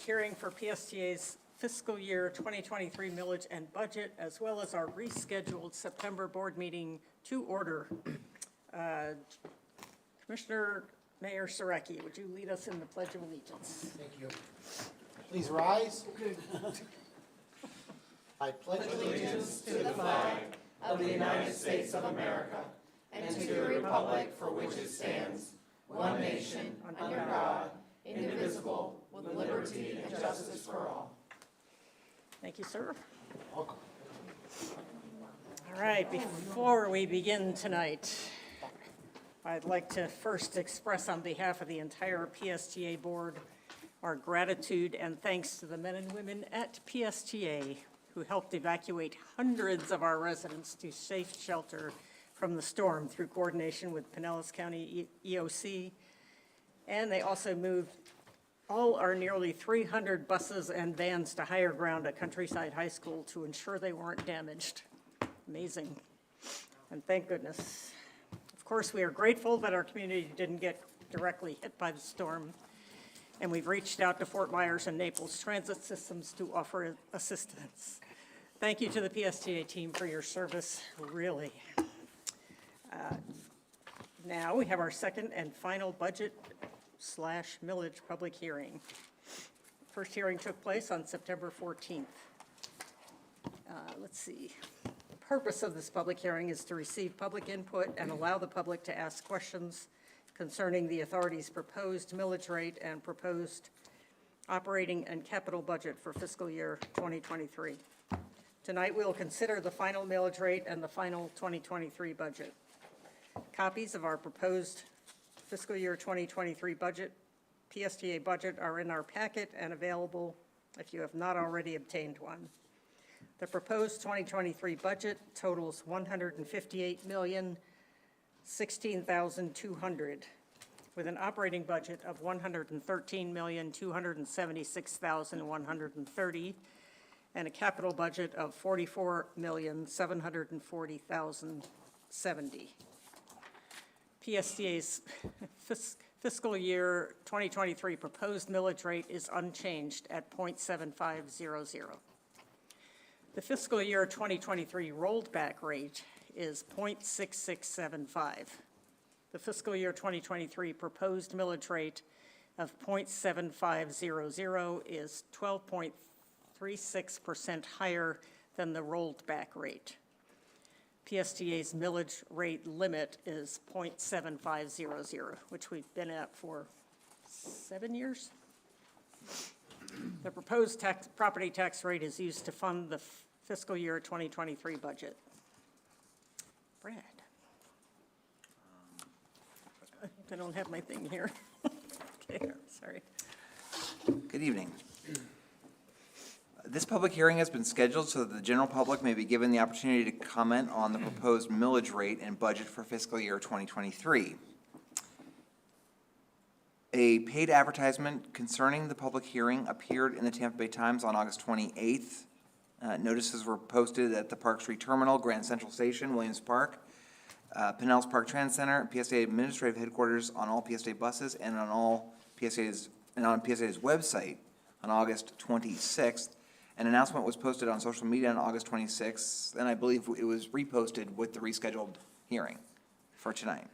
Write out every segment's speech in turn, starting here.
hearing for PSTA's fiscal year 2023 millage and budget, as well as our rescheduled September board meeting to order. Commissioner Mayor Sareki, would you lead us in the Pledge of Allegiance? Thank you. Please rise. I pledge Allegiance to the flag of the United States of America and to the republic for which it stands, one nation, under God, indivisible, with liberty and justice for all. Thank you, sir. Welcome. All right, before we begin tonight, I'd like to first express on behalf of the entire PSTA board our gratitude and thanks to the men and women at PSTA who helped evacuate hundreds of our residents to safe shelter from the storm through coordination with Pinellas County EOC. And they also moved all our nearly 300 buses and vans to higher ground at Countryside High School to ensure they weren't damaged. Amazing. And thank goodness. Of course, we are grateful that our community didn't get directly hit by the storm. And we've reached out to Fort Myers and Naples transit systems to offer assistance. Thank you to the PSTA team for your service, really. Now we have our second and final budget/millage public hearing. First hearing took place on September 14th. Let's see. The purpose of this public hearing is to receive public input and allow the public to ask questions concerning the authority's proposed millage rate and proposed operating and capital budget for fiscal year 2023. Tonight we will consider the final millage rate and the final 2023 budget. Copies of our proposed fiscal year 2023 budget, PSTA budget, are in our packet and available if you have not already obtained one. The proposed 2023 budget totals $158,016,200, with an operating budget of $113,276,130 and a capital budget of $44,740,070. PSTA's fiscal year 2023 proposed millage rate is unchanged at 0.7500. The fiscal year 2023 rolled back rate is 0.6675. The fiscal year 2023 proposed millage rate of 0.7500 is 12.36% higher than the rolled back rate. PSTA's millage rate limit is 0.7500, which we've been at for 7 years. The proposed property tax rate is used to fund the fiscal year 2023 budget. Brad. I don't have my thing here. Okay, sorry. Good evening. This public hearing has been scheduled so that the general public may be given the opportunity to comment on the proposed millage rate and budget for fiscal year 2023. A paid advertisement concerning the public hearing appeared in the Tampa Bay Times on August 28th. Notices were posted at the Park Street Terminal, Grand Central Station, Williams Park, Pinellas Park Trans Center, PSA Administrative Headquarters, on all PSA buses, and on PSA's website on August 26th. An announcement was posted on social media on August 26th, and I believe it was reposted with the rescheduled hearing for tonight.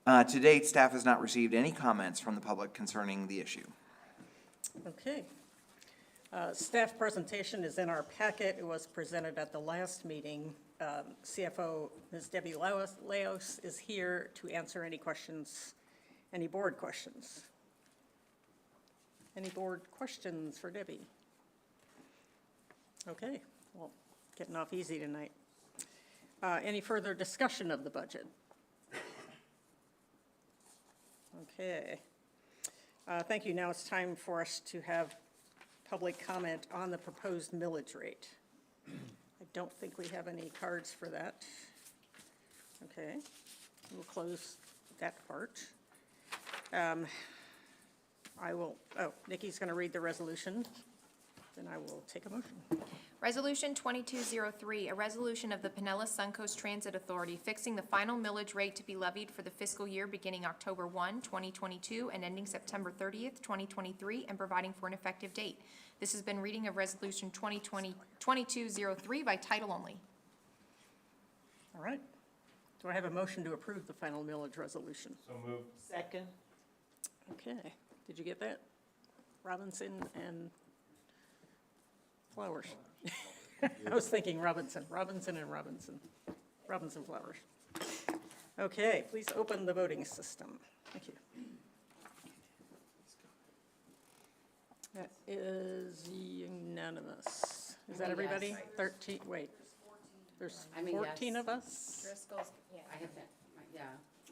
To date, staff has not received any comments from the public concerning the issue. Okay. Staff presentation is in our packet. It was presented at the last meeting. CFO Ms. Debbie Laos is here to answer any questions, any board questions. Any board questions for Debbie? Okay, well, getting off easy tonight. Any further discussion of the budget? Okay. Thank you. Now it's time for us to have public comment on the proposed millage rate. I don't think we have any cards for that. Okay, we'll close that part. Nikki's going to read the resolution. then I will take a motion. Resolution 2203, a resolution of the Pinellas Suncoast Transit Authority fixing the final millage rate to be levied for the fiscal year beginning October 1, 2022, and ending September 30th, 2023, and providing for an effective date. This has been reading of Resolution 2203 by title only. All right. Do I have a motion to approve the final millage resolution? So moved. Second. Okay. Did you get that? Robinson and Flowers. I was thinking Robinson and Robinson Flowers. Okay, please open the voting system. Thank you. That is unanimous. Is that everybody? Yes. 13, wait. There's I'm a 14 yes. of us? Driscoll's, yeah. I have that, yeah,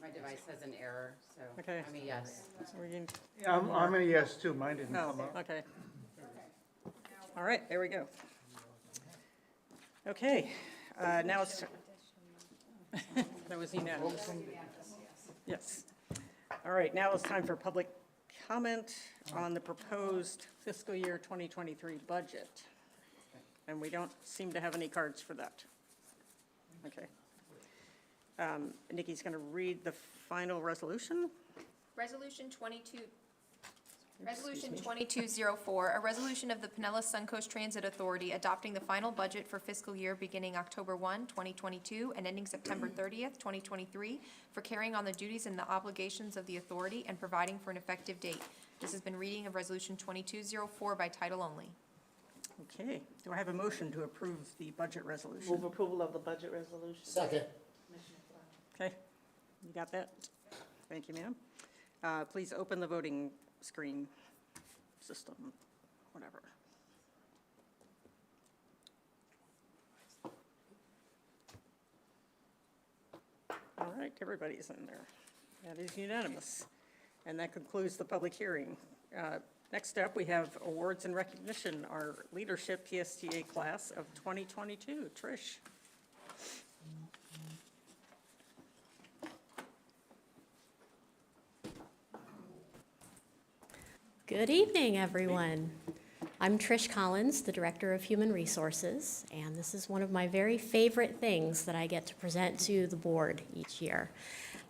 my device has an error, so Okay. I'm a yes. So we can- Yeah, I'm a yes too, mine didn't Oh, come up. okay. All right, there we go. Okay, now it's, that was unanimous. Yes. All right, now it's time for public comment on the proposed fiscal year 2023 budget. And we don't seem to have any cards for that. Okay. Nikki's going to read the final resolution. Resolution 2204, a resolution of the Pinellas Suncoast Transit Authority adopting the final budget for fiscal year beginning October 1, 2022, and ending September 30th, 2023, for carrying on the duties and the obligations of the authority and providing for an effective date. This has been reading of Resolution 2204 by title only. Okay, do I have a motion to approve the budget resolution? Move approval of the budget resolution. Second. Okay, you got that? Thank you, ma'am. Please open the voting screen system, whatever. All right, everybody's in there. That is unanimous. And that concludes the public hearing. Next up, we have awards and recognition, our leadership PSTA class of 2022. Trish. Good evening, everyone. I'm Trish Collins, the Director of Human Resources, and this is one of my very favorite things that I get to present to the board each year.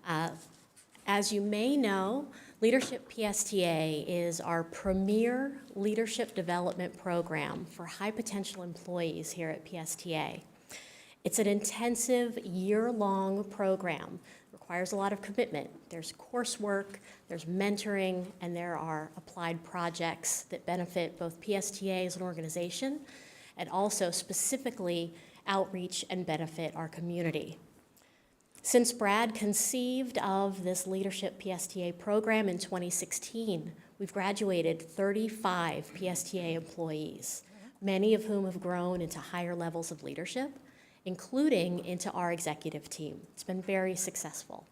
As you may know, Leadership PSTA is our premier leadership development program for high potential employees here at PSTA. It's an intensive year-long program. Requires a lot of commitment. There's coursework, there's mentoring, and there are applied projects that benefit both PSTA as an organization and also specifically outreach and benefit our community. Since Brad conceived of this Leadership PSTA program in 2016, we've graduated 35 PSTA employees, many of whom have grown into higher levels of leadership, including into our executive team. It's been very successful.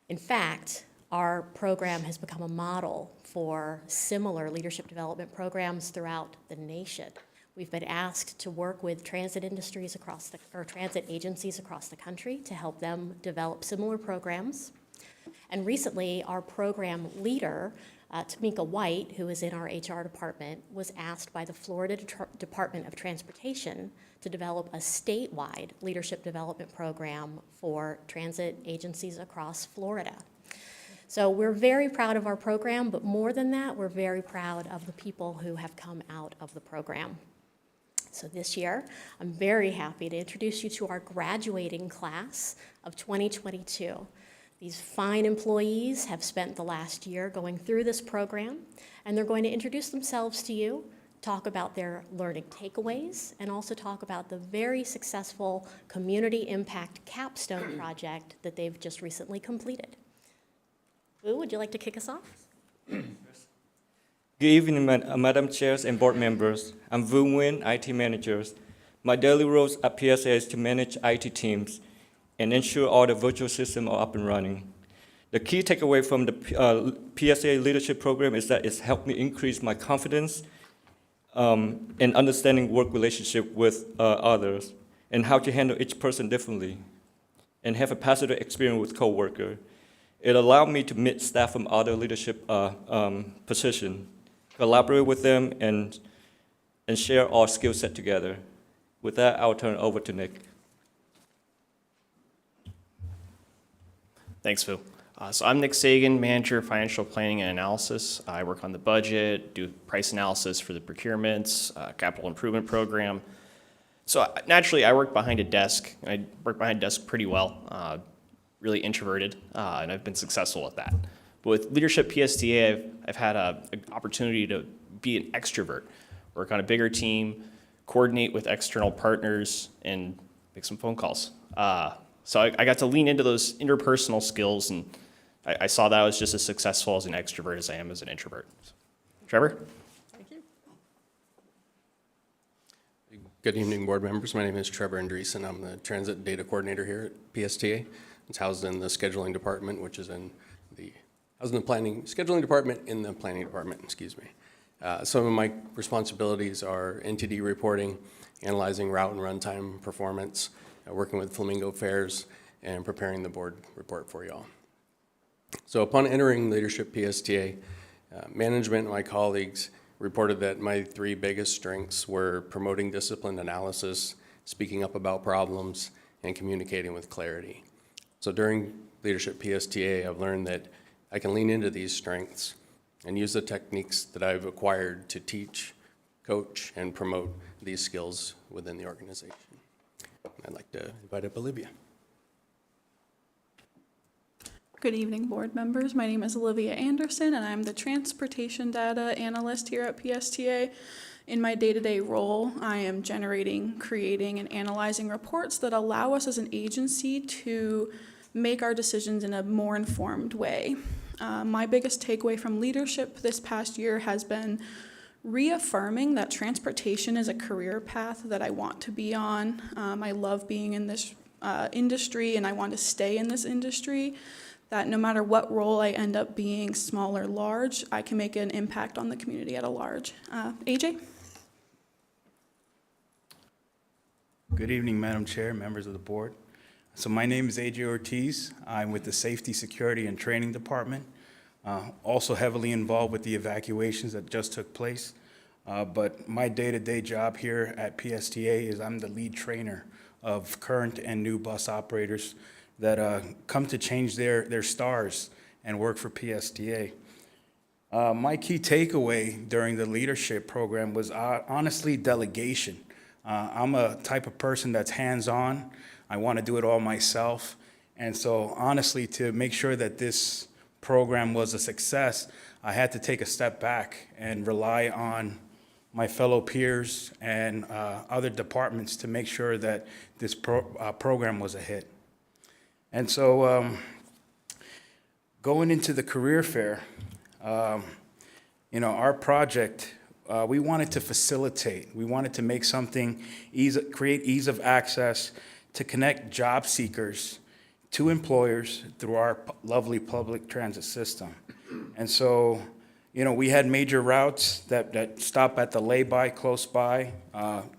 In fact, our program has become a model for similar leadership development programs throughout the nation. We've been asked to work with transit industries transit agencies across the country to help them develop similar programs. And recently, our program leader, Tamika White, who is in our HR department, was asked by the Florida Department of Transportation to develop a statewide leadership development program for transit agencies across Florida. So we're very proud of our program, but more than that, we're very proud of the people who have come out of the program. So this year, I'm very happy to introduce you to our graduating class of 2022. These fine employees have spent the last year going through this program, and they're going to introduce themselves to you, talk about their learning takeaways, and also talk about the very successful community impact capstone project that they've just recently completed. Vu, would you like to kick us off? Good evening, Madam Chairs and board members. I'm Vu Nguyen, IT Manager. My daily roles at PSA is to manage IT teams and ensure all the virtual systems are up and running. The key takeaway from the PSA leadership program is that it's helped me increase my confidence in understanding work relationship with others and how to handle each person differently and have a positive experience with coworker. It allowed me to meet staff from other leadership positions, collaborate with them, and and share our skill set together. With that, I'll turn it over to Nick. Thanks, Phil. So I'm Nick Sagan, Manager of Financial Planning and Analysis. I work on the budget, do price analysis for the procurements, capital improvement program. So naturally, I work behind a desk. I work behind a desk pretty well, really introverted, and I've been successful at that. But with Leadership PSTA, I've had an opportunity to be an extrovert, work on a bigger team, coordinate with external partners, and make some phone calls. So I got to lean into those interpersonal skills, and I saw that I was just as successful as an extrovert as I am as an introvert. Trevor? Thank you. Good evening, board members. My name is Trevor Andreessen. I'm the transit data coordinator here at PSTA. It's housed in the scheduling department, which is in the scheduling department in the planning department, excuse me. Some of my responsibilities are NTD reporting, analyzing route and runtime performance, working with Flamingo Fairs, and preparing the board report for y'all. So upon entering Leadership PSTA, management and my colleagues reported that my three biggest strengths were promoting disciplined analysis, speaking up about problems, and communicating with clarity. So during Leadership PSTA, I've learned that I can lean into these strengths and use the techniques that I've acquired to teach, coach, and promote these skills within the organization. I'd like to invite up Olivia. Good evening, board members. My name is Olivia Anderson, and I'm the Transportation Data Analyst here at PSTA. In my day-to-day role, I am generating, creating, and analyzing reports that allow us as an agency to make our decisions in a more informed way. My biggest takeaway from leadership this past year has been reaffirming that transportation is a career path that I want to be on. I love being in this industry, and I want to stay in this industry. That no matter what role I end up being, small or large, I can make an impact on the community at a large. AJ? Good evening, Madam Chair, members of the board. So my name is AJ Ortiz. I'm with the Safety, Security, and Training Department. Also heavily involved with the evacuations that just took place. But my day-to-day job here at PSTA is I'm the lead trainer of current and new bus operators that come to change their stars and work for PSTA. My key takeaway during the leadership program was honestly delegation. I'm a type of person that's hands-on. I want to do it all myself. And so honestly, to make sure that this program was a success, I had to take a step back and rely on my fellow peers and other departments to make sure that this program was a hit. And so going into the career fair, our project, we wanted to facilitate. We wanted to make something, create ease of access to connect job seekers to employers through our lovely public transit system. And so, we had major routes that stop at the lay-by close by,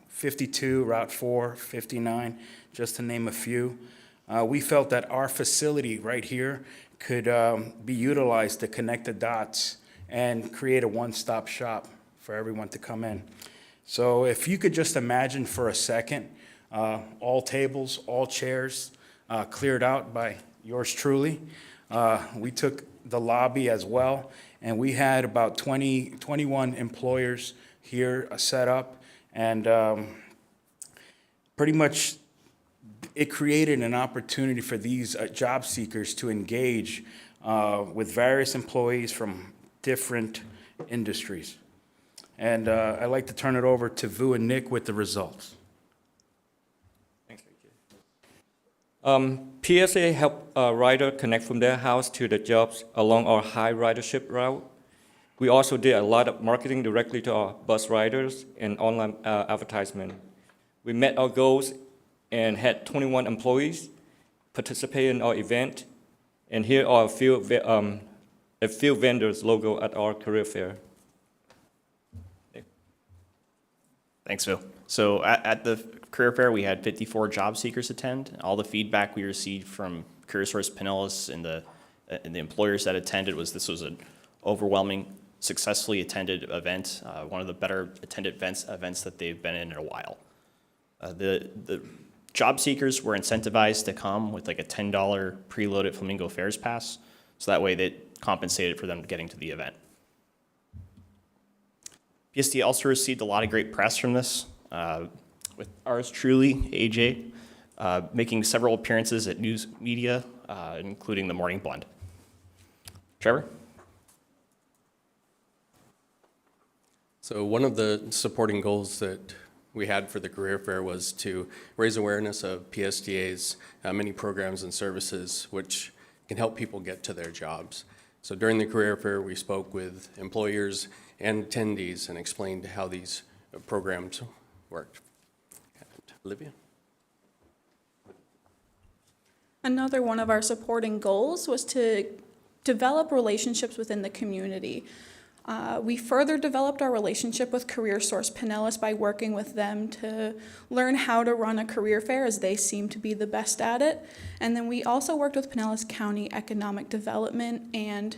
52, Route 4, 59, just to name a few. We felt that our facility right here could be utilized to connect the dots and create a one-stop shop for everyone to come in. So if you could just imagine for a second, all tables, all chairs cleared out by yours truly. We took the lobby as well, and we had about 21 employers here set up, and pretty much it created an opportunity for these job seekers to engage with various employees from different industries. And I'd like to turn it over to Vu and Nick with the results. Thanks, AJ. PSA helped a rider connect from their house to the jobs along our high ridership route. We also did a lot of marketing directly to our bus riders and online advertisement. We met our goals and had 21 employees participate in our event. And here are a few vendors' logo at our career fair. Thanks, Phil. So at the career fair, we had 54 job seekers attend. All the feedback we received from CareerSource Pinellas and the employers that attended was this was an overwhelming successfully attended event, one of the better attended events that they've been in a while. The job seekers were incentivized to come with like a $10 preloaded Flamingo Fares pass, so that way they compensated for them getting to the event. PSTA also received a lot of great press from this, with ours truly, AJ, making several appearances at news media, including the Morning Blend. Trevor? So one of the supporting goals that we had for the career fair was to raise awareness of PSTA's many programs and services which can help people get to their jobs. So during the career fair, we spoke with employers and attendees and explained how these programs worked. Olivia? Another one of our supporting goals was to develop relationships within the community. We further developed our relationship with CareerSource Pinellas by working with them to learn how to run a career fair, as they seem to be the best at it. And then we also worked with Pinellas County Economic Development, and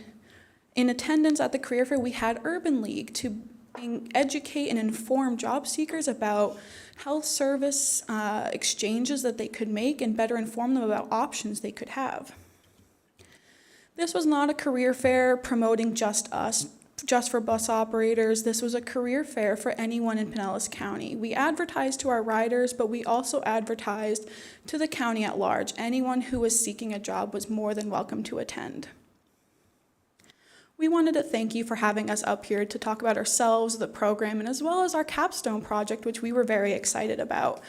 in attendance at the career fair, we had Urban League to educate and inform job seekers about health service exchanges that they could make and better inform them about options they could have. This was not a career fair promoting just us, just for bus operators. This was a career fair for anyone in Pinellas County. We advertised to our riders, but we also advertised to the county at large. Anyone who was seeking a job was more than welcome to attend. We wanted to thank you for having us up here to talk about ourselves, the program, and as well as our capstone project, which we were very excited about.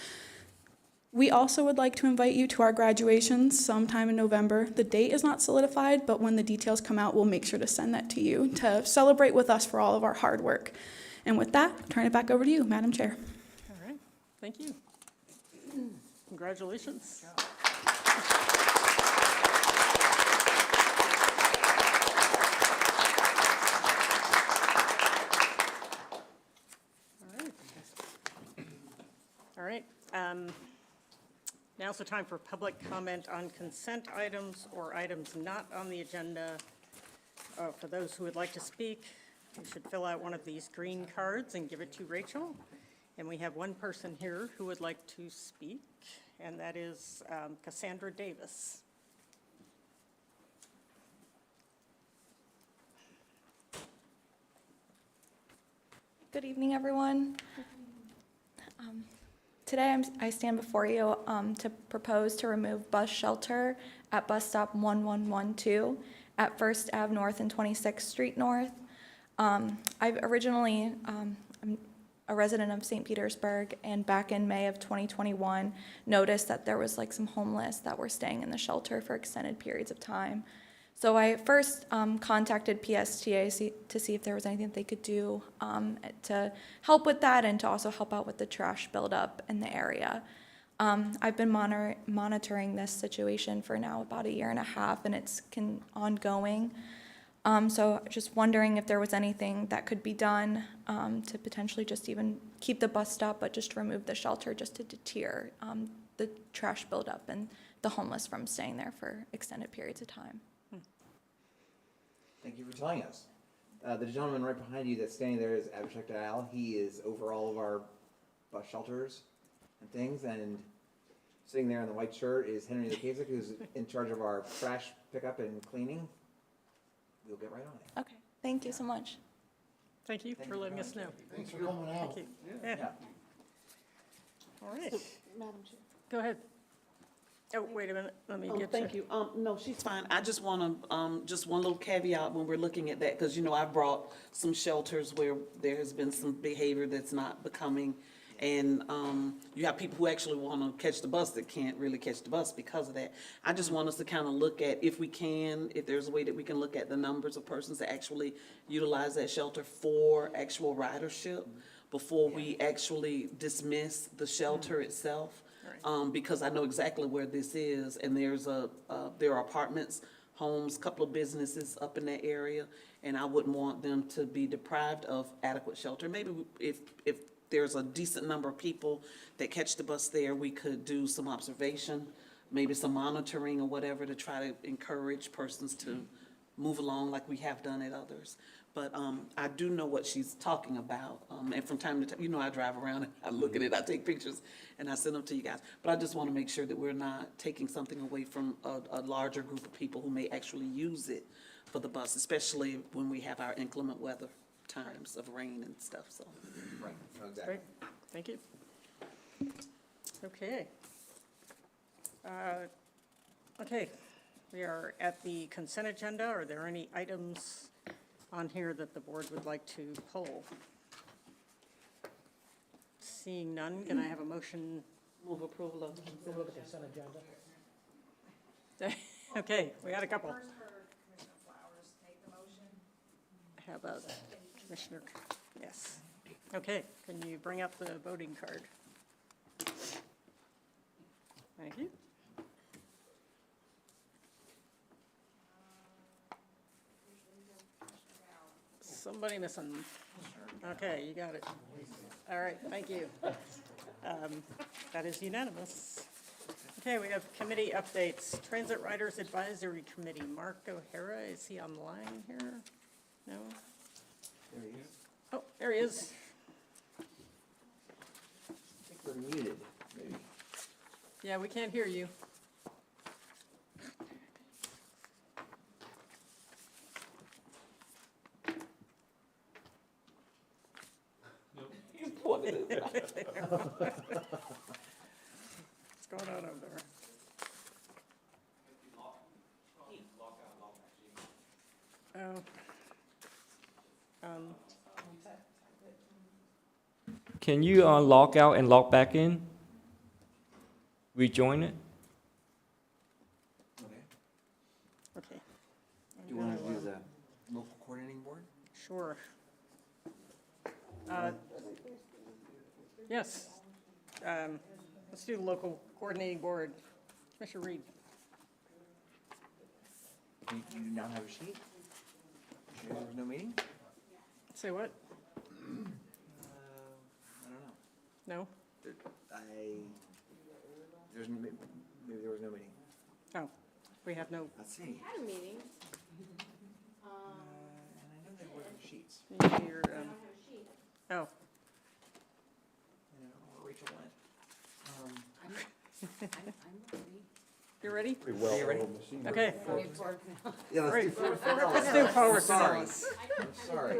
We also would like to invite you to our graduations sometime in November. The date is not solidified, but when the details come out, we'll make sure to send that to you to celebrate with us for all of our hard work. And with that, I'll turn it back over to you, Madam Chair. All right, thank you. Congratulations. All right. Now's the time for public comment on consent items or items not on the agenda. For those who would like to speak, you should fill out one of these green cards and give it to Rachel. And we have one person here who would like to speak, and that is Cassandra Davis. Good evening, everyone. Today I stand before you to propose to remove bus shelter at bus stop 1112 at 1st Ave North and 26th Street North. I've originally, I'm a resident of St. Petersburg, and back in May of 2021, noticed that there was like some homeless that were staying in the shelter for extended periods of time. So I first contacted PSTA to see if there was anything that they could do to help with that and to also help out with the trash buildup in the area. I've been monitoring this situation for now about 1.5 years, and it's ongoing. So just wondering if there was anything that could be done to potentially just even keep the bus stop, but just remove the shelter just to deter the trash buildup and the homeless from staying there for extended periods of time. Thank you for telling us. The gentleman right behind you that's standing there is Abhishek Dayal. He is over all of our bus shelters and things, and sitting there in the white shirt is Henry Lukasik, who's in charge of our trash pickup and cleaning. We'll get right on it. Okay, thank you so much. Thank you for letting us know. Thanks for coming out. Thank you. Yeah. All right, Madam Chair. go ahead. Oh, wait a minute, let me get you. Thank you. No, she's fine. I just want to, just one little caveat when we're looking at that, because, you know, I brought some shelters where there has been some behavior that's not becoming. And you have people who actually want to catch the bus that can't really catch the bus because of that. I just want us to kind of look at, if we can, if there's a way that we can look at the numbers of persons that actually utilize that shelter for actual ridership before we actually dismiss the shelter itself. Because I know exactly where this is, and there are apartments, homes, couple of businesses up in that area, and I wouldn't want them to be deprived of adequate shelter. Maybe if there's a decent number of people that catch the bus there, we could do some observation, maybe some monitoring or whatever to try to encourage persons to move along like we have done at others. But I do know what she's talking about. And from time to time, you know, I drive around and I look at it, I take pictures, and I send them to you guys. But I just want to make sure that we're not taking something away from a larger group of people who may actually use it for the bus, especially when we have our inclement weather times of rain and stuff, so. Right, exactly. Great, thank you. Okay. Okay, we are at the consent agenda. Are there any items on here that the board would like to pull? Seeing none, can I have a motion? Move approval of. Okay, we had a couple. How about Commissioner? Yes. Okay, can you bring up the voting card? Thank you. Somebody missing. Okay, you got it. All right, thank you. That is unanimous. Okay, we have committee updates. Transit Riders Advisory Committee, Mark O'Hara, is he online here? No? There he is. Oh, there he is. I think we're muted, maybe. Yeah, we can't hear you. What's going on over there? Oh. Can you log out and log back in? Rejoin it? Okay. Okay. Do you want to do the local coordinating board? Sure. Yes. Let's do the local coordinating board. Commissioner Reed. You do not have a sheet? Sure there was no meeting? Say what? I don't know. No? Maybe there was no meeting. Oh, we have no. Let's see. Had a meeting. And I know there were sheets. Your, oh, I don't know where Rachel went. I'm ready. you ready? Are you ready? Okay. Yeah, let's do Great. forward. Let's do forward Sorry. Pinellas. I'm sorry.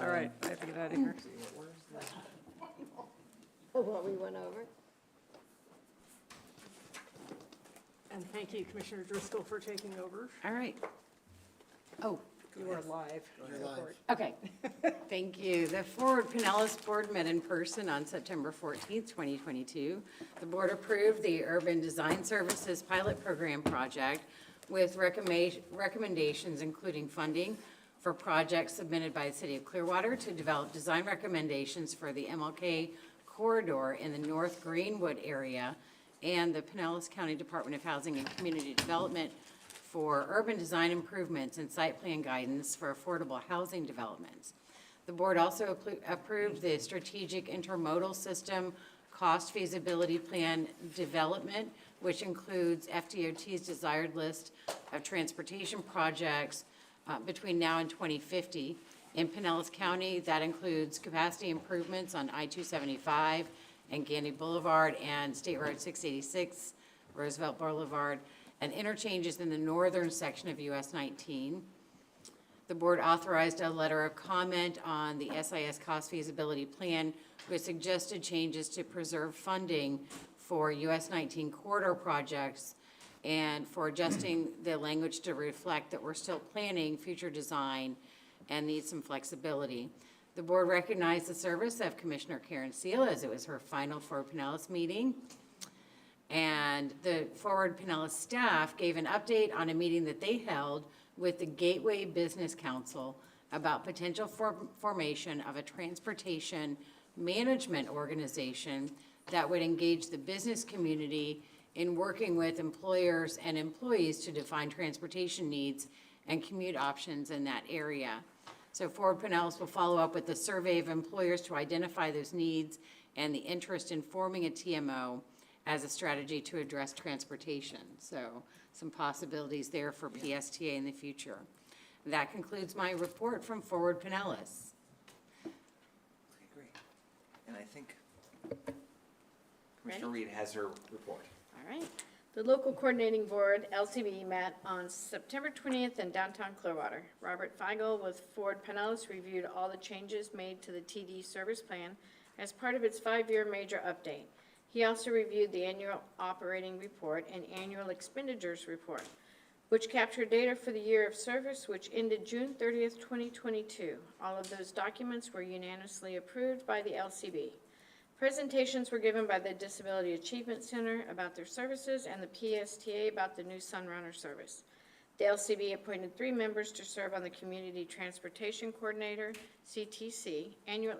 All right, I have to get out of here. Where's the? What we went over? And thank you, Commissioner Driscoll, for taking over. All right. Oh, You are live. You're live. okay. Thank you. The Forward Pinellas Board met in person on September 14th, 2022. The board approved the Urban Design Services Pilot Program project with recommendations including funding for projects submitted by the City of Clearwater to develop design recommendations for the MLK corridor in the North Greenwood area and the Pinellas County Department of Housing and Community Development for urban design improvements and site plan guidance for affordable housing developments. The board also approved the Strategic Intermodal System Cost Feasibility Plan Development, which includes FDOT's desired list of transportation projects between now and 2050. In Pinellas County, that includes capacity improvements on I-275 and Gandy Boulevard and State Road 686, Roosevelt Boulevard, and interchanges in the northern section of US 19. The board authorized a letter of comment on the SIS cost feasibility plan with suggested changes to preserve funding for US 19 corridor projects and for adjusting the language to reflect that we're still planning future design and need some flexibility. The board recognized the service of Commissioner Karen Seal as it was her final Forward Pinellas meeting. And the Forward Pinellas staff gave an update on a meeting that they held with the Gateway Business Council about potential formation of a transportation management organization that would engage the business community in working with employers and employees to define transportation needs and commute options in that area. So Forward Pinellas will follow up with a survey of employers to identify those needs and the interest in forming a TMO as a strategy to address transportation. So some possibilities there for PSTA in the future. That concludes my report from Forward Pinellas. Okay, great. And I think Commissioner Reed has her report. All right. The local coordinating board, LCB, met on September 20th in downtown Clearwater. Robert Feigl with Ford Pinellas reviewed all the changes made to the TD service plan as part of its 5-year major update. He also reviewed the annual operating report and annual expenditures report, which captured data for the year of service, which ended June 30th, 2022. All of those documents were unanimously approved by the LCB. Presentations were given by the Disability Achievement Center about their services and the PSTA about the new Sunrunner service. The LCB appointed 3 members to serve on the Community Transportation Coordinator, CTC, Annual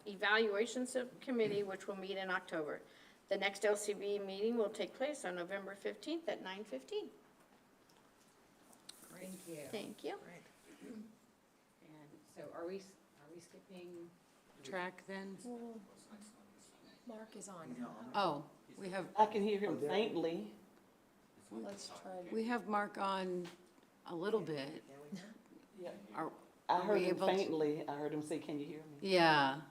Evaluation Subcommittee, which will meet in October. The next LCB meeting will take place on November 15th at 9:15. Thank you. Thank you. And so are we skipping track then? Mark is on. Oh, we have, I can hear him faintly. Let's try we have Mark on a little bit. Yeah. Are, I Are heard we him able to- faintly. I heard him say, "Can you hear me?" yeah.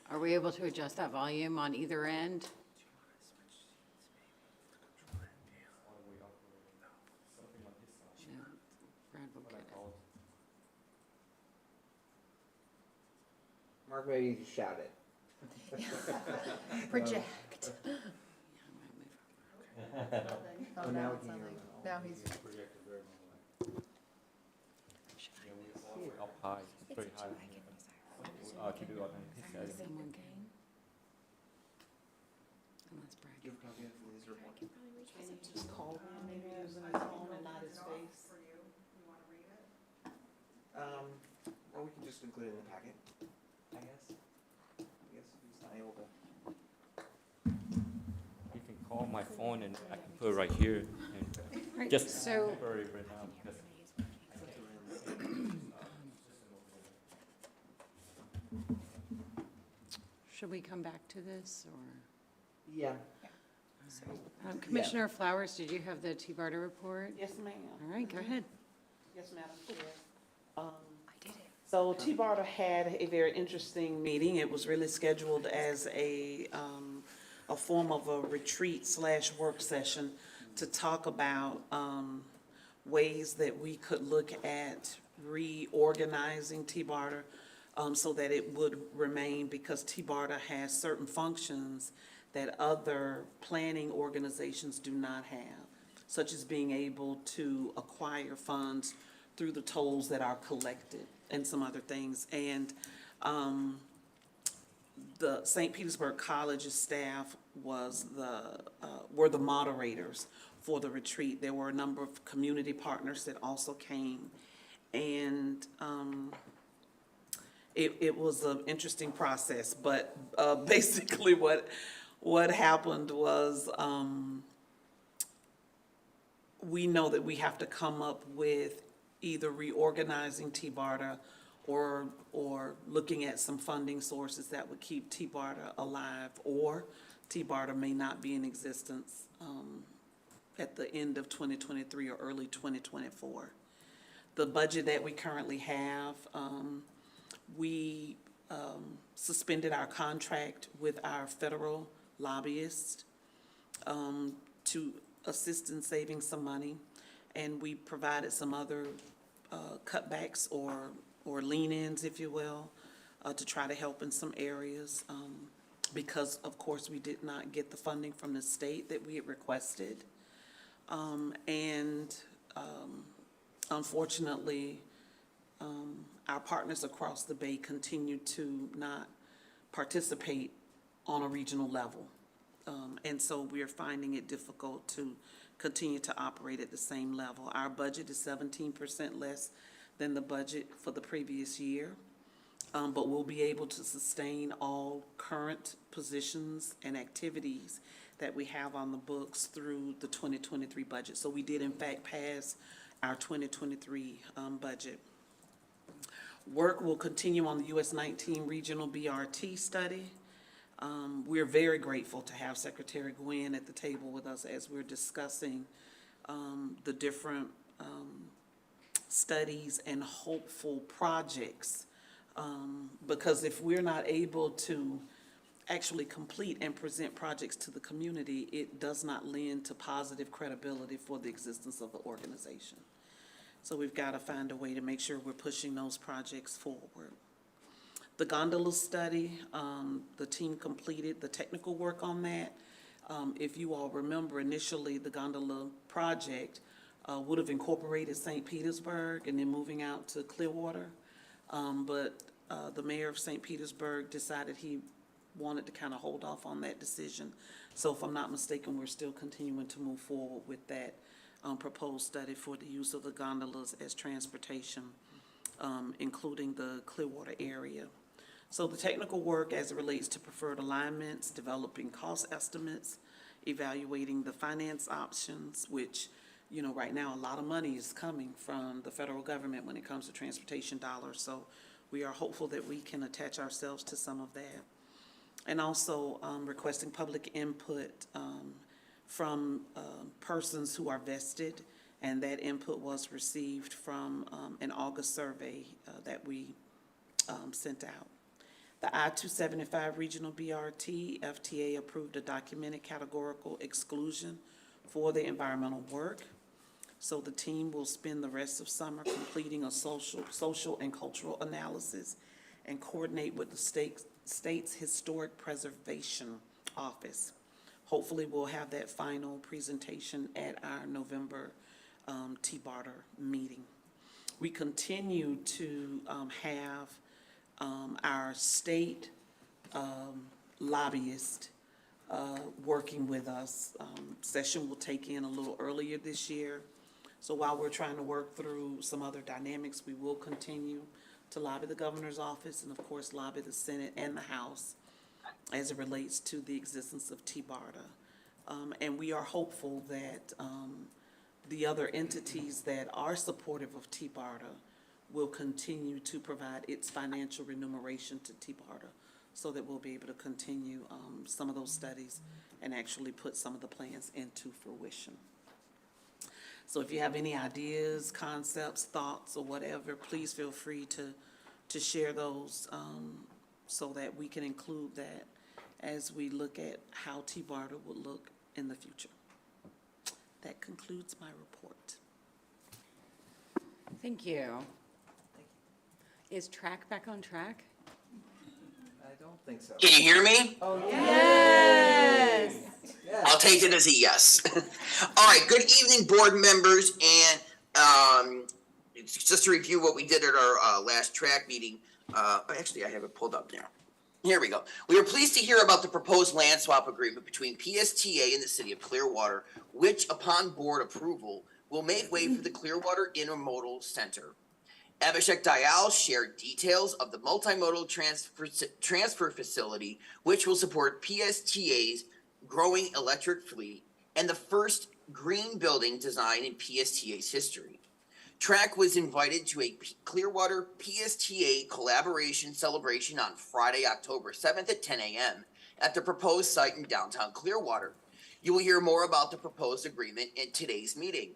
Are we able to adjust that volume on either end? Yeah, Brad will get it. Mark, maybe shout it. Project. Oh, now we can hear him. Now he's. Up high, very high. Keep it up. Someone can. Unless Brad. Give a copy of his report. Just call him, maybe using his phone and not his face. Or we can just include it in the packet, I guess. I guess if he's not able to. You can call my phone and I can put it right here and Right, just so, temporary right now. Because should we come back to this, or? Yeah. Commissioner Flowers, did you have the T-Barter report? Yes, ma'am. All right, go ahead. Yes, Madam Chair. So T-Barter had a very interesting meeting. It was really scheduled as a form of a retreat/work session to talk about ways that we could look at reorganizing T-Barter so that it would remain, because T-Barter has certain functions that other planning organizations do not have, such as being able to acquire funds through the tolls that are collected and some other things. And the St. Petersburg College's staff were the moderators for the retreat. There were a number of community partners that also came. And it was an interesting process, but basically what happened was we know that we have to come up with either reorganizing T-Barter or looking at some funding sources that would keep T-Barter alive, or T-Barter may not be in existence at the end of 2023 or early 2024. The budget that we currently have, we suspended our contract with our federal lobbyist to assist in saving some money, and we provided some other cutbacks or lean-ins, if you will, to try to help in some areas, because of course we did not get the funding from the state that we had requested. Unfortunately, our partners across the Bay continue to not participate on a regional level. And so we're finding it difficult to continue to operate at the same level. Our budget is 17% less than the budget for the previous year, but we'll be able to sustain all current positions and activities that we have on the books through the 2023 budget. So we did in fact pass our 2023 budget. Work will continue on the US 19 regional BRT study. We're very grateful to have Secretary Gwynn at the table with us as we're discussing the different studies and hopeful projects. Because if we're not able to actually complete and present projects to the community, it does not lend to positive credibility for the existence of the organization. So we've got to find a way to make sure we're pushing those projects forward. The gondola study, the team completed the technical work on that. If you all remember, initially, the gondola project would have incorporated St. Petersburg and then moving out to Clearwater. But the mayor of St. Petersburg decided he wanted to kind of hold off on that decision. So if I'm not mistaken, we're still continuing to move forward with that proposed study for the use of the gondolas as transportation, including the Clearwater area. So the technical work as it relates to preferred alignments, developing cost estimates, evaluating the finance options, which, you know, right now a lot of money is coming from the federal government when it comes to transportation dollars. So we are hopeful that we can attach ourselves to some of that. And also requesting public input from persons who are vested, and that input was received from an August survey that we sent out. The I-275 Regional BRT, FTA approved a documented categorical exclusion for the environmental work. So the team will spend the rest of summer completing a social and cultural analysis and coordinate with the state's Historic Preservation Office. Hopefully we'll have that final presentation at our November T-Barter meeting. We continue to have our state lobbyist working with us. Session will take in a little earlier this year. So while we're trying to work through some other dynamics, we will continue to lobby the governor's office and of course lobby the Senate and the House as it relates to the existence of T-Barter. And we are hopeful that the other entities that are supportive of T-Barter will continue to provide its financial remuneration to T-Barter so that we'll be able to continue some of those studies and actually put some of the plans into fruition. So if you have any ideas, concepts, thoughts, or whatever, please feel free to share those so that we can include that as we look at how T-Barter will look in the future. That concludes my report. Thank you. Is track back on track? I don't think so. Can you hear me? Oh, Yes. I'll take it as a yes. All right, good evening, board members, and just to review what we did at our last track meeting. Actually, I have it pulled up there. Here we go. We are pleased to hear about the proposed land swap agreement between PSTA and the City of Clearwater, which, upon board approval, will make way for the Clearwater Intermodal Center. Abhishek Dayal shared details of the multimodal transfer facility, which will support PSTA's growing electric fleet and the first green building design in PSTA's history. TRAC was invited to a Clearwater PSTA collaboration celebration on Friday, October 7th at 10 a.m. at the proposed site in downtown Clearwater. You will hear more about the proposed agreement in today's meeting.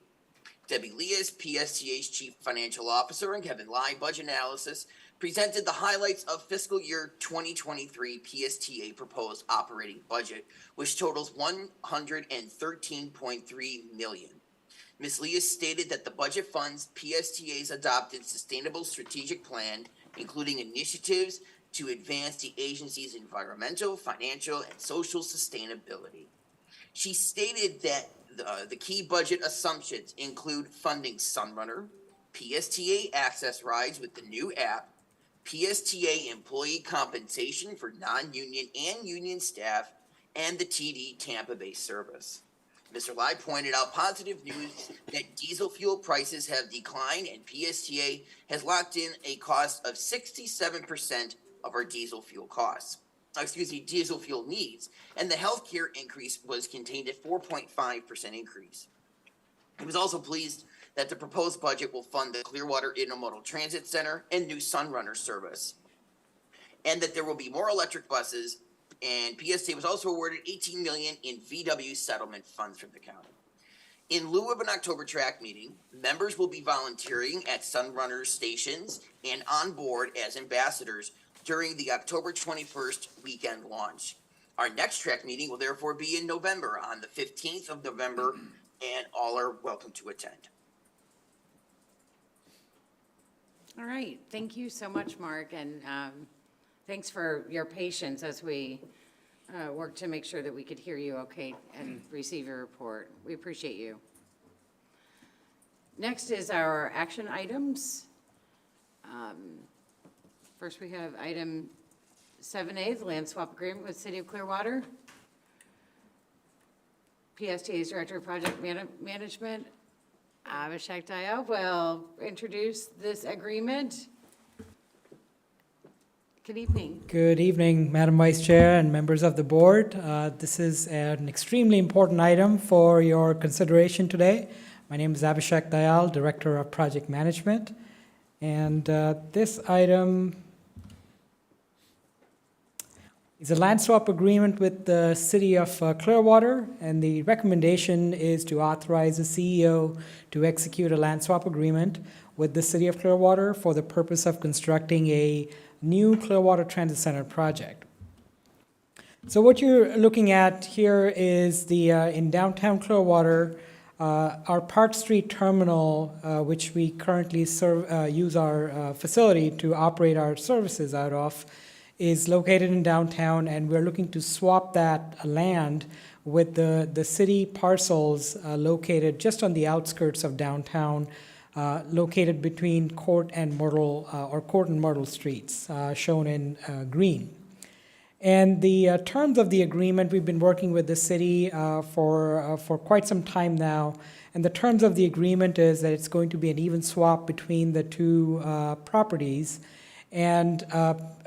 Debbie Leas, PSTA's Chief Financial Officer, and Kevin Lai, Budget Analysis, presented the highlights of fiscal year 2023 PSTA proposed operating budget, which totals $113.3 million. Ms. Leas stated that the budget funds PSTA's adopted sustainable strategic plan, including initiatives to advance the agency's environmental, financial, and social sustainability. She stated that the key budget assumptions include funding Sunrunner, PSTA access rides with the new app, PSTA employee compensation for non-union and union staff, and the TD Tampa Bay service. Mr. Lai pointed out positive news that diesel fuel prices have declined and PSTA has locked in a cost of 67% of our diesel fuel needs, and the healthcare increase was contained at 4.5% increase. He was also pleased that the proposed budget will fund the Clearwater Intermodal Transit Center and new Sunrunner service, and that there will be more electric buses, and PSTA was also awarded $18 million in VW settlement funds from the county. In lieu of an October track meeting, members will be volunteering at Sunrunners stations and on board as ambassadors during the October 21st weekend launch. Our next track meeting will therefore be in November, on the 15th of November, and all are welcome to attend. All right, thank you so much, Mark, and thanks for your patience as we work to make sure that we could hear you okay and receive your report. We appreciate you. Next is our action items. First, we have item 7A, the land swap agreement with City of Clearwater. PSTA's Director of Project Management, Abhishek Dayal, will introduce this agreement. Good evening. Good evening, Madam Vice Chair and members of the board. This is an extremely important item for your consideration today. My name is Abhishek Dayal, Director of Project Management. And this item is a land swap agreement with the City of Clearwater, and the recommendation is to authorize the CEO to execute a land swap agreement with the City of Clearwater for the purpose of constructing a new Clearwater Transit Center project. So what you're looking at here is the in downtown Clearwater, our Park Street terminal, which we currently use our facility to operate our services out of, is located in downtown, and we're looking to swap that land with the city parcels located just on the outskirts of downtown, located between Court and Myrtle, or Court and Myrtle Streets, shown in green. And the terms of the agreement, we've been working with the city for quite some time now, and the terms of the agreement is that it's going to be an even swap between the two properties. And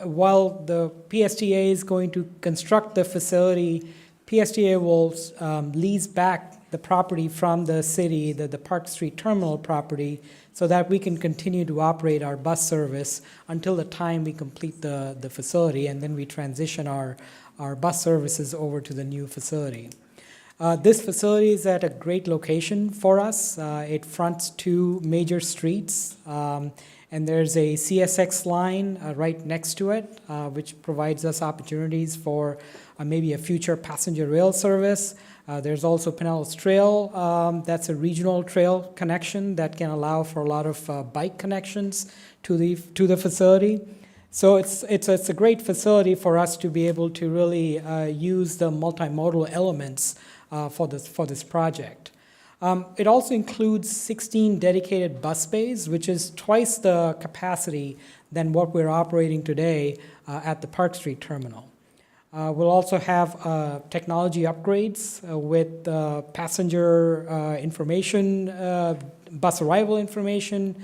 while the PSTA is going to construct the facility, PSTA will lease back the property from the city, the Park Street terminal property, so that we can continue to operate our bus service until the time we complete the facility, and then we transition our bus services over to the new facility. This facility is at a great location for us. It fronts two major streets, and there's a CSX line right next to it, which provides us opportunities for maybe a future passenger rail service. There's also Pinellas Trail. That's a regional trail connection that can allow for a lot of bike connections to the facility. So it's a great facility for us to be able to really use the multimodal elements for this project. It also includes 16 dedicated bus bays, which is twice the capacity than what we're operating today at the Park Street terminal. We'll also have technology upgrades with passenger information, bus arrival information,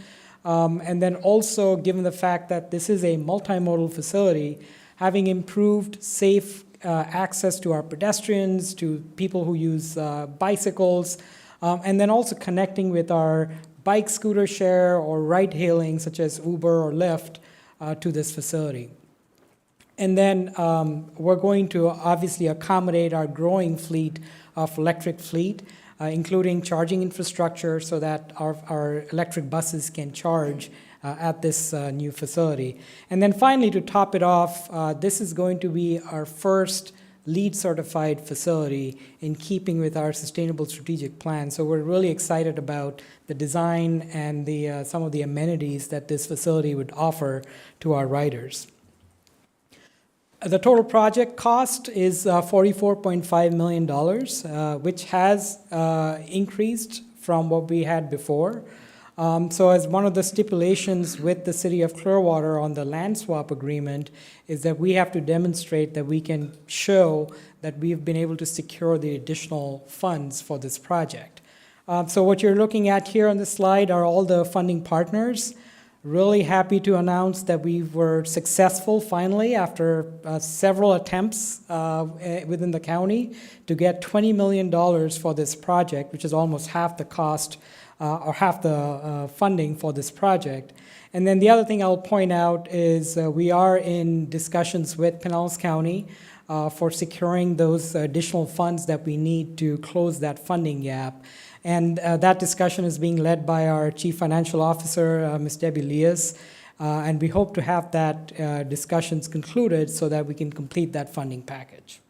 and then also, given the fact that this is a multimodal facility, having improved safe access to our pedestrians, to people who use bicycles, and then also connecting with our bike scooter share or ride hailing, such as Uber or Lyft, to this facility. And then we're going to obviously accommodate our growing fleet of electric fleet, including charging infrastructure so that our electric buses can charge at this new facility. And then finally, to top it off, this is going to be our first LEED certified facility in keeping with our sustainable strategic plan. So we're really excited about the design and some of the amenities that this facility would offer to our riders. The total project cost is $44.5 million, which has increased from what we had before. So as one of the stipulations with the City of Clearwater on the land swap agreement is that we have to demonstrate that we can show that we've been able to secure the additional funds for this project. So what you're looking at here on the slide are all the funding partners. Really happy to announce that we were successful finally after several attempts within the county to get $20 million for this project, which is almost half the cost or half the funding for this project. And then the other thing I'll point out is we are in discussions with Pinellas County for securing those additional funds that we need to close that funding gap. And that discussion is being led by our Chief Financial Officer, Ms. Debbie Leas. And we hope to have that discussions concluded so that we can complete that funding package.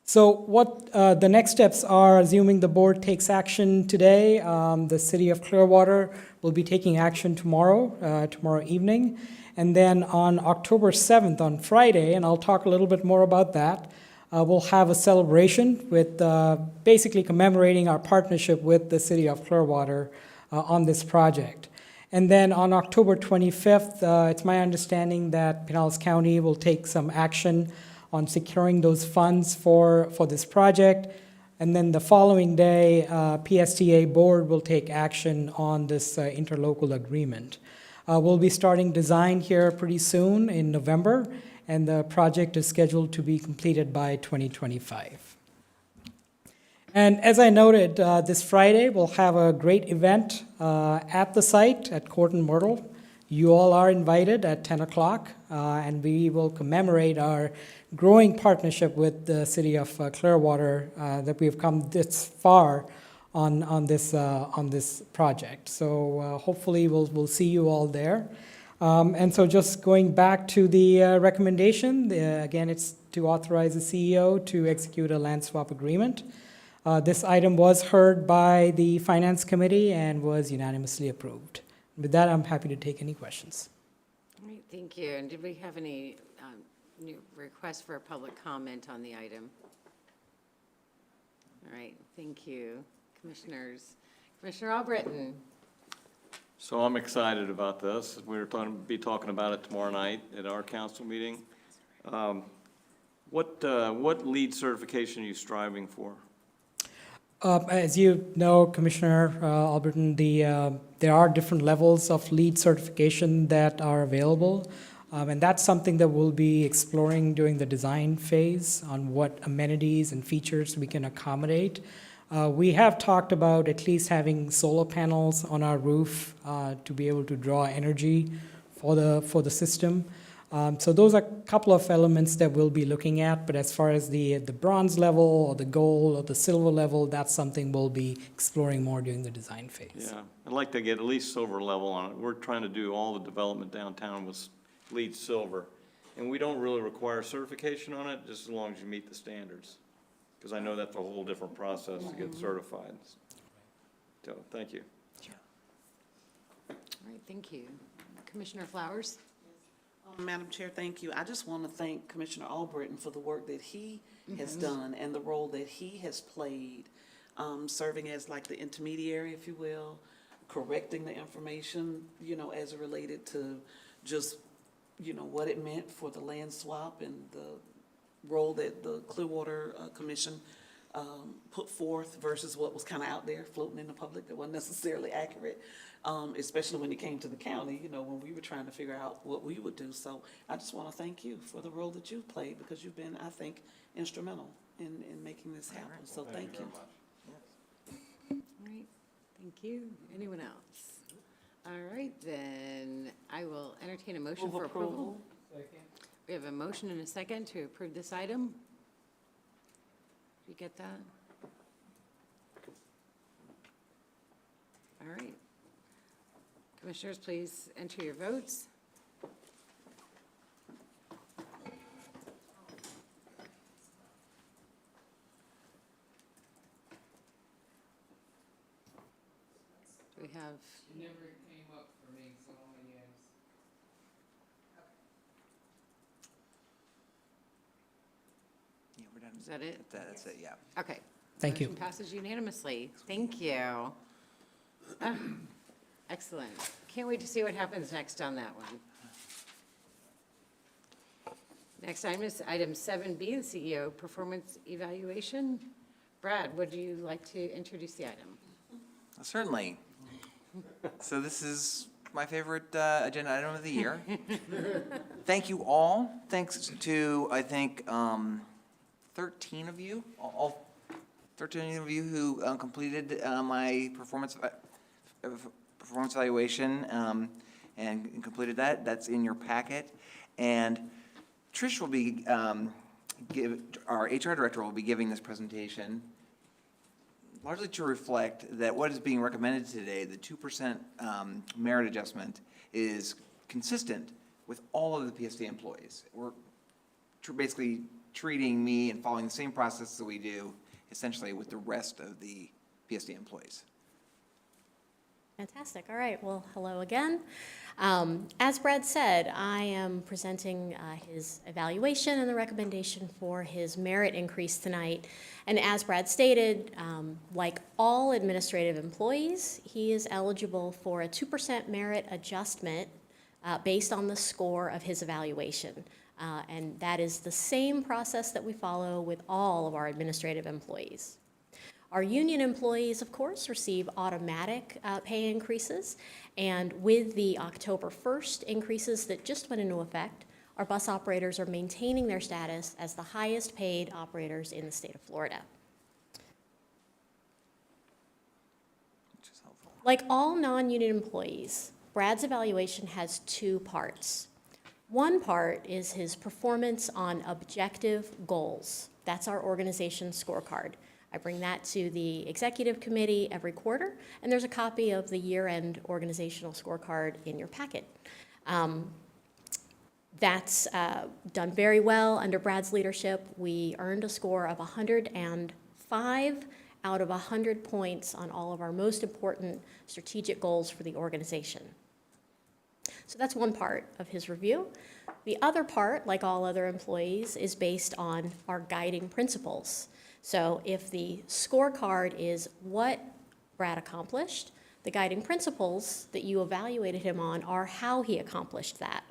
So what the next steps are, assuming the board takes action today, the City of Clearwater will be taking action tomorrow evening. And then on October 7th, on Friday, and I'll talk a little bit more about that, we'll have a celebration with basically commemorating our partnership with the City of Clearwater on this project. And then on October 25th, it's my understanding that Pinellas County will take some action on securing those funds for this project. And then the following day, PSTA board will take action on this interlocal agreement. We'll be starting design here pretty soon in November, and the project is scheduled to be completed by 2025. And as I noted, this Friday, we'll have a great event at the site at Court and Myrtle. You all are invited at 10 o'clock, and we will commemorate our growing partnership with the City of Clearwater that we've come this far on this project. So hopefully we'll see you all there. And so just going back to the recommendation, again, it's to authorize the CEO to execute a land swap agreement. This item was heard by the Finance Committee and was unanimously approved. With that, I'm happy to take any questions. All right, thank you. And did we have any new requests for a public comment on the item? All right, thank you. Commissioners. Commissioner Albritton. So I'm excited about this. We're going to be talking about it tomorrow night at our council meeting. What lead certification are you striving for? As you know, Commissioner Albritton, there are different levels of lead certification that are available. And that's something that we'll be exploring during the design phase on what amenities and features we can accommodate. We have talked about at least having solar panels on our roof to be able to draw energy for the system. So those are a couple of elements that we'll be looking at, but as far as the bronze level or the gold or the silver level, that's something we'll be exploring more during the design phase. Yeah, I'd like to get at least silver level on it. We're trying to do all the development downtown with LEED silver, and we don't really require certification on it, just as long as you meet the standards. Because I know that's a whole different process to get certified. So, thank you. All right, thank you. Commissioner Flowers? Madam Chair, thank you. I just want to thank Commissioner Albritton for the work that he has done and the role that he has played, serving as like the intermediary, if you will, correcting the information, as it related to just, what it meant for the land swap and the role that the Clearwater Commission put forth versus what was kind of out there floating in the public that wasn't necessarily accurate, especially when it came to the county, when we were trying to figure out what we would do. So I just want to thank you for the role that you've played because you've been, I think, instrumental in making this happen. So thank you. All right, thank you. Anyone else? All right, then I will entertain a motion for approval. We have a motion and a second to approve this item. Did you get that? All right. Commissioners, please enter your votes. We have. It never came up for me, so yes. Yeah, we're done. Is that it? That's it, yeah. Okay. Thank you. Motion passes unanimously. Thank you. Excellent. Can't wait to see what happens next on that one. Next item is item 7B, the CEO performance evaluation. Brad, would you like to introduce the item? Certainly. So this is my favorite agenda item of the year. Thank you all. Thanks to, I think, 13 of you, all 13 of you who completed my performance evaluation and completed that. That's in your packet. And Trish will be, our HR director will be giving this presentation largely to reflect that what is being recommended today, the 2% merit adjustment, is consistent with all of the PSD employees. We're basically treating me and following the same process that we do essentially with the rest of the PSD employees. Fantastic. All right. Well, hello again. As Brad said, I am presenting his evaluation and the recommendation for his merit increase tonight. And as Brad stated, like all administrative employees, he is eligible for a 2% merit adjustment based on the score of his evaluation. And that is the same process that we follow with all of our administrative employees. Our union employees, of course, receive automatic pay increases, and with the October 1st increases that just went into effect, our bus operators are maintaining their status as the highest paid operators in the state of Florida. Which is helpful. Like all non-union employees, Brad's evaluation has two parts. One part is his performance on objective goals. That's our organization scorecard. I bring that to the executive committee every quarter, and there's a copy of the year-end organizational scorecard in your packet. That's done very well under Brad's leadership. We earned a score of 105 out of 100 points on all of our most important strategic goals for the organization. So that's one part of his review. The other part, like all other employees, is based on our guiding principles. So if the scorecard is what Brad accomplished, the guiding principles that you evaluated him on are how he accomplished that.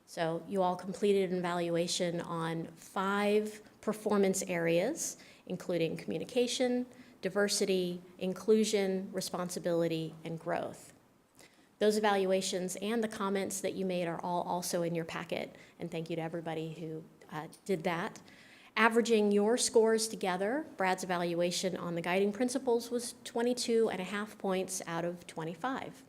So you all completed an evaluation on 5 performance areas, including communication, diversity, inclusion, responsibility, and growth. Those evaluations and the comments that you made are all also in your packet, and thank you to everybody who did that. Averaging your scores together, Brad's evaluation on the guiding principles was 22.5 points out of 25.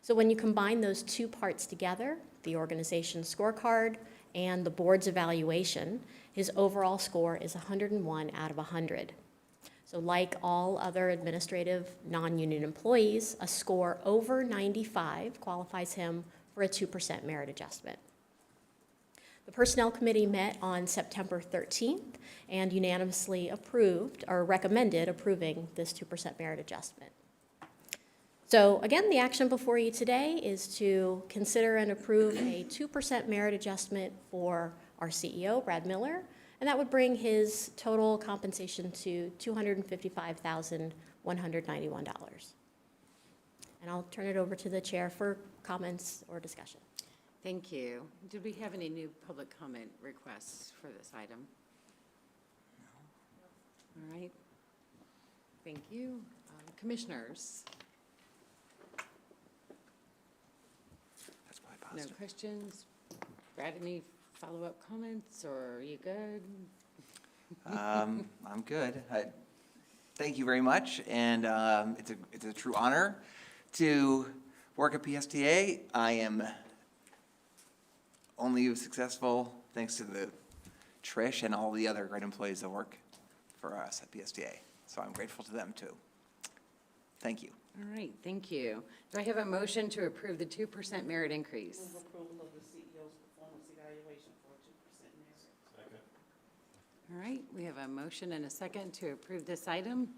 So when you combine those two parts together, the organization scorecard and the board's evaluation, his overall score is 101 out of 100. So like all other administrative non-union employees, a score over 95 qualifies him for a 2% merit adjustment. The Personnel Committee met on September 13th and unanimously approved or recommended approving this 2% merit adjustment. So again, the action before you today is to consider and approve a 2% merit adjustment for our CEO, Brad Miller, and that would bring his total compensation to $255,191. And I'll turn it over to the chair for comments or discussion. Thank you. Did we have any new public comment requests for this item? No. All right. Thank you. Commissioners? That's probably No positive. questions? Brad, any follow-up comments, or are you good? I'm good. Thank you very much, and it's a true honor to work at PSTA. I am only successful thanks to the Trish and all the other great employees that work for us at PSTA. So I'm grateful to them too. Thank you. All right, thank you. Do I have a motion to approve the 2% merit increase? Move approval of the CEO's performance evaluation for a 2% merit. Second. All right, we have a motion and a second to approve this item.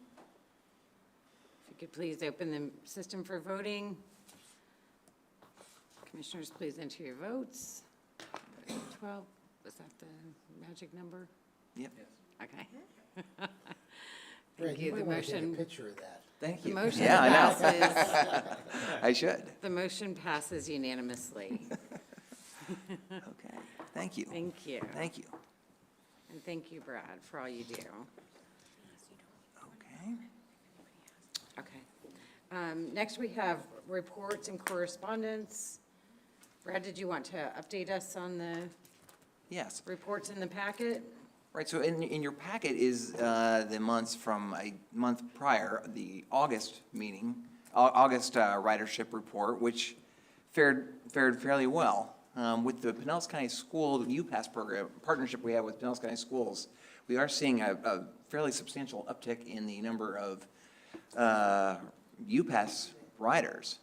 If you could please open the system for voting. Commissioners, please enter your votes. 12, was that the magic number? Yep. Okay. Greg, Thank you. The might wanna take a motion, picture of that. Thank the you. motion Yeah, I know. passes. I should. The motion passes unanimously. Okay. Thank you. Thank you. Thank you. And thank you, Brad, for all you do. Okay. Okay. Next, we have reports and correspondence. Brad, did you want to update us on the Yes. reports in the packet? Right, so in your packet is the months from a month prior, the August meeting, August ridership report, which fared fairly well. With the Pinellas County School UPass program, partnership we have with Pinellas County Schools, we are seeing a fairly substantial uptick in the number of UPass riders,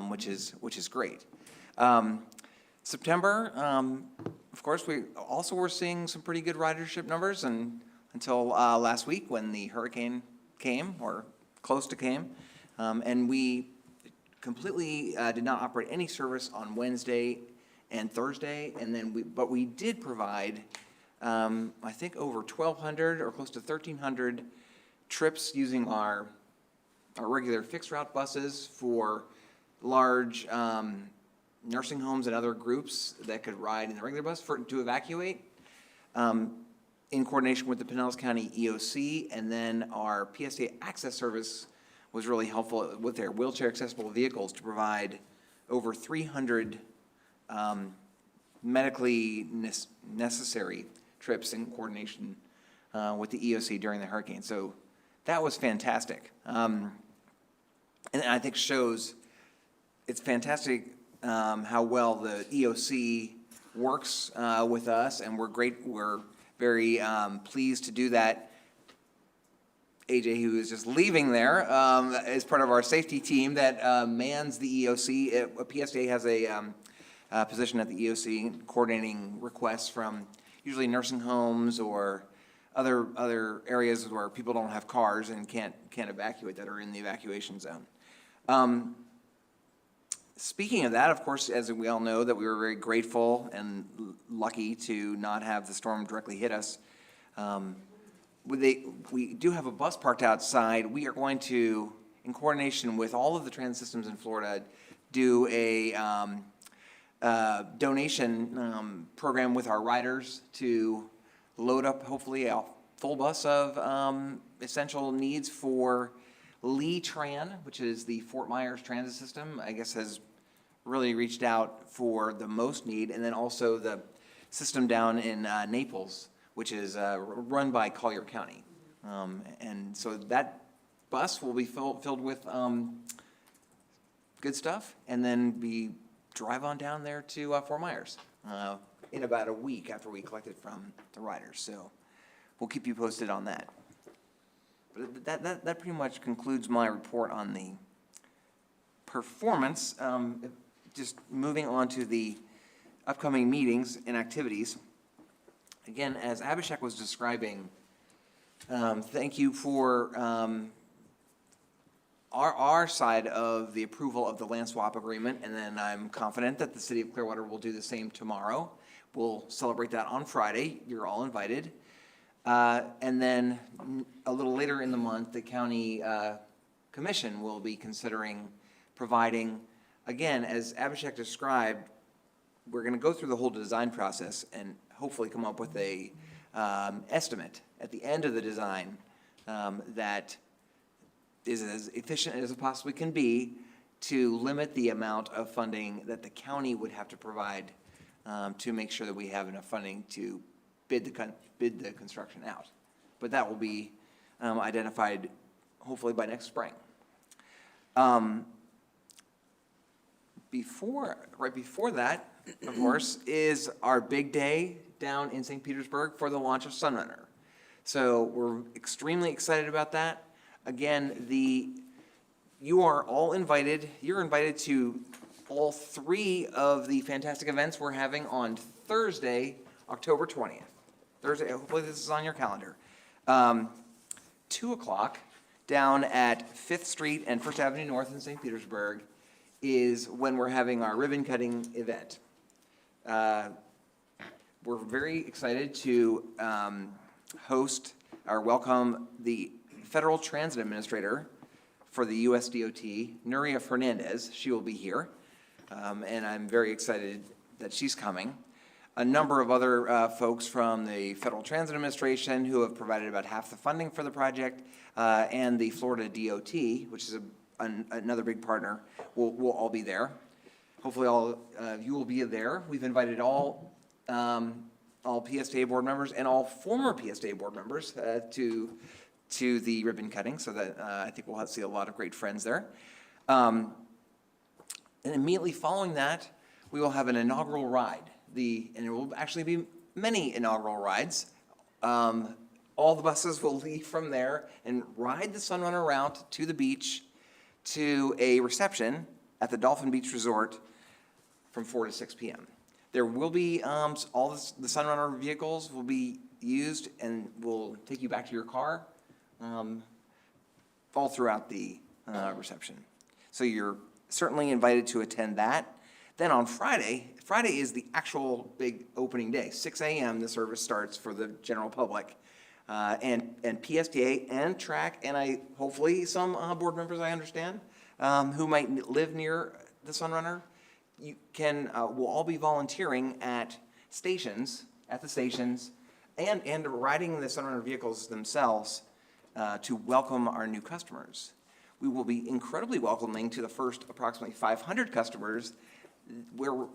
which is great. September, of course, we also were seeing some pretty good ridership numbers until last week when the hurricane came, or close to came. And we completely did not operate any service on Wednesday and Thursday. And then but we did provide, I think, over 1,200 or close to 1,300 trips using our regular fixed route buses for large nursing homes and other groups that could ride in the regular bus to evacuate, in coordination with the Pinellas County EOC. And then our PSA Access Service was really helpful with their wheelchair accessible vehicles to provide over 300 medically necessary trips in coordination with the EOC during the hurricane. So that was fantastic. And I think shows it's fantastic how well the EOC works with us, and we're very pleased to do that. AJ, who is just leaving there, is part of our safety team that mans the EOC. PSA has a position at the EOC coordinating requests from usually nursing homes or other areas where people don't have cars and can't evacuate, that are in the evacuation zone. Speaking of that, of course, as we all know, that we were very grateful and lucky to not have the storm directly hit us. We do have a bus parked outside. We are going to, in coordination with all of the transit systems in Florida, do a donation program with our riders to load up, hopefully, a full bus of essential needs for Lee Tran, which is the Fort Myers transit system, I guess has really reached out for the most need, and then also the system down in Naples, which is run by Collier County. And so that bus will be filled with good stuff, and then drive on down there to Fort Myers in about a week after we collect it from the riders. So we'll keep you posted on that. But that pretty much concludes my report on the performance. Just moving on to the upcoming meetings and activities. Again, as Abhishek was describing, thank you for our side of the approval of the land swap agreement, and then I'm confident that the City of Clearwater will do the same tomorrow. We'll celebrate that on Friday. You're all invited. And then a little later in the month, the county commission will be considering providing, again, as Abhishek described, we're going to go through the whole design process and hopefully come up with a estimate at the end of the design that is as efficient as it possibly can be to limit the amount of funding that the county would have to provide to make sure that we have enough funding to bid the construction out. But that will be identified hopefully by next spring. Right before that, of course, is our big day down in St. Petersburg for the launch of Sunrunner. So we're extremely excited about that. Again, you are all invited. You're invited to all three of the fantastic events we're having on Thursday, October 20th. Thursday, hopefully this is on your calendar. 2 o'clock down at 5th Street and 1st Avenue North in St. Petersburg is when we're having our ribbon cutting event. We're very excited to host or welcome the Federal Transit Administrator for the US DOT, Nuria Fernandez. She will be here, and I'm very excited that she's coming. A number of other folks from the Federal Transit Administration who have provided about half the funding for the project, and the Florida DOT, which is another big partner, will all be there. Hopefully all you will be there. We've invited all PSTA board members and all former PSTA board members to the ribbon cutting, so that I think we'll see a lot of great friends there. And immediately following that, we will have an inaugural ride. And there will actually be many inaugural rides, all the buses will leave from there and ride the Sunrunner route to the beach to a reception at the Dolphin Beach Resort from 4 to 6 p.m. There will be, all the Sunrunner vehicles will be used and will take you back to your car all throughout the reception. So you're certainly invited to attend that. Then on Friday is the actual big opening day. 6 a.m. the service starts for the general public. And PSTA and TRAC, and hopefully some board members, I understand, who might live near the Sunrunner, will all be volunteering at the stations, and riding the Sunrunner vehicles themselves to welcome our new customers. We will be incredibly welcoming to the first approximately 500 customers. We're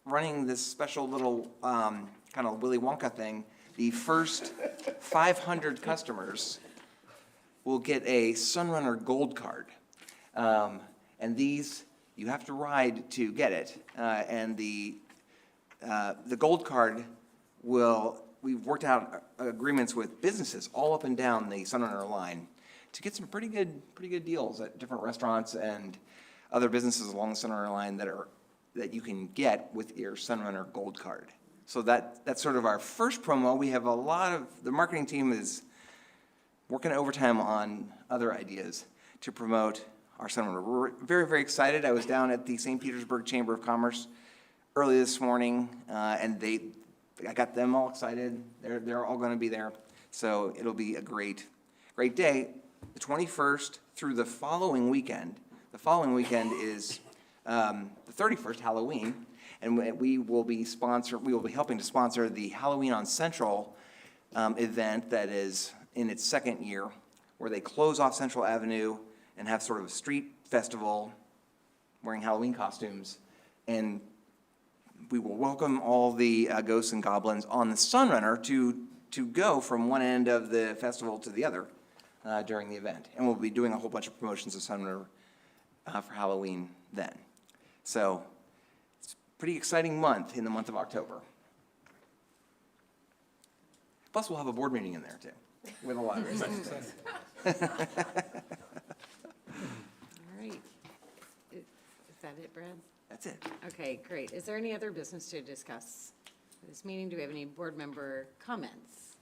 running this special little kind of Willy Wonka thing. The first 500 customers will get a Sunrunner Gold Card. And these, you have to ride to get it. And the Gold Card we've worked out agreements with businesses all up and down the Sunrunner line to get some pretty good deals at different restaurants and other businesses along the Sunrunner line that you can get with your Sunrunner Gold Card. So that's sort of our first promo. We have the marketing team is working overtime on other ideas to promote our Sunrunner. We're very, very excited. I was down at the St. Petersburg Chamber of Commerce early this morning, and I got them all excited. They're all going to be there. So it'll be a great day. The 21st through the following weekend. The following weekend is the 31st, Halloween. And we will be helping to sponsor the Halloween on Central event that is in its second year, where they close off Central Avenue and have sort of a street festival wearing Halloween costumes. And we will welcome all the ghosts and goblins on the Sunrunner to go from one end of the festival to the other during the event. And we'll be doing a whole bunch of promotions of Sunrunner for Halloween then. So it's a pretty exciting month in the month of October. Plus, we'll have a board meeting in there too, with a lot of exciting stuff. All right. Is that it, Brad? That's it. Okay, great. Is there any other business to discuss at this meeting? Do we have any board member comments?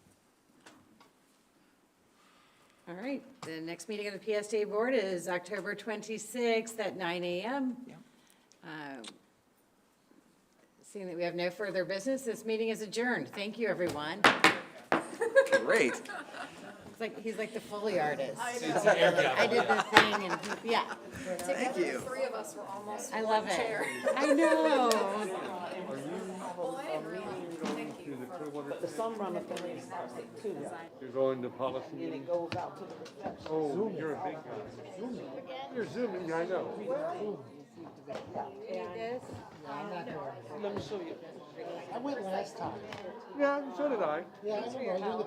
All right, the next meeting of the PSTA board is October 26th at 9 a.m. Yeah. Seeing that we have no further business, this meeting is adjourned. Thank you, everyone. Great. He's like the Foley artist. I did the thing and, yeah. Thank you. Three of us were almost. I love it. I know. The Sunrunner thing starts at 2. You're going to policy. And it goes out to the reception. Oh, you're a big guy. You're zooming, I know. Let me show you. I went last time. Yeah, so did I. Yeah, I know.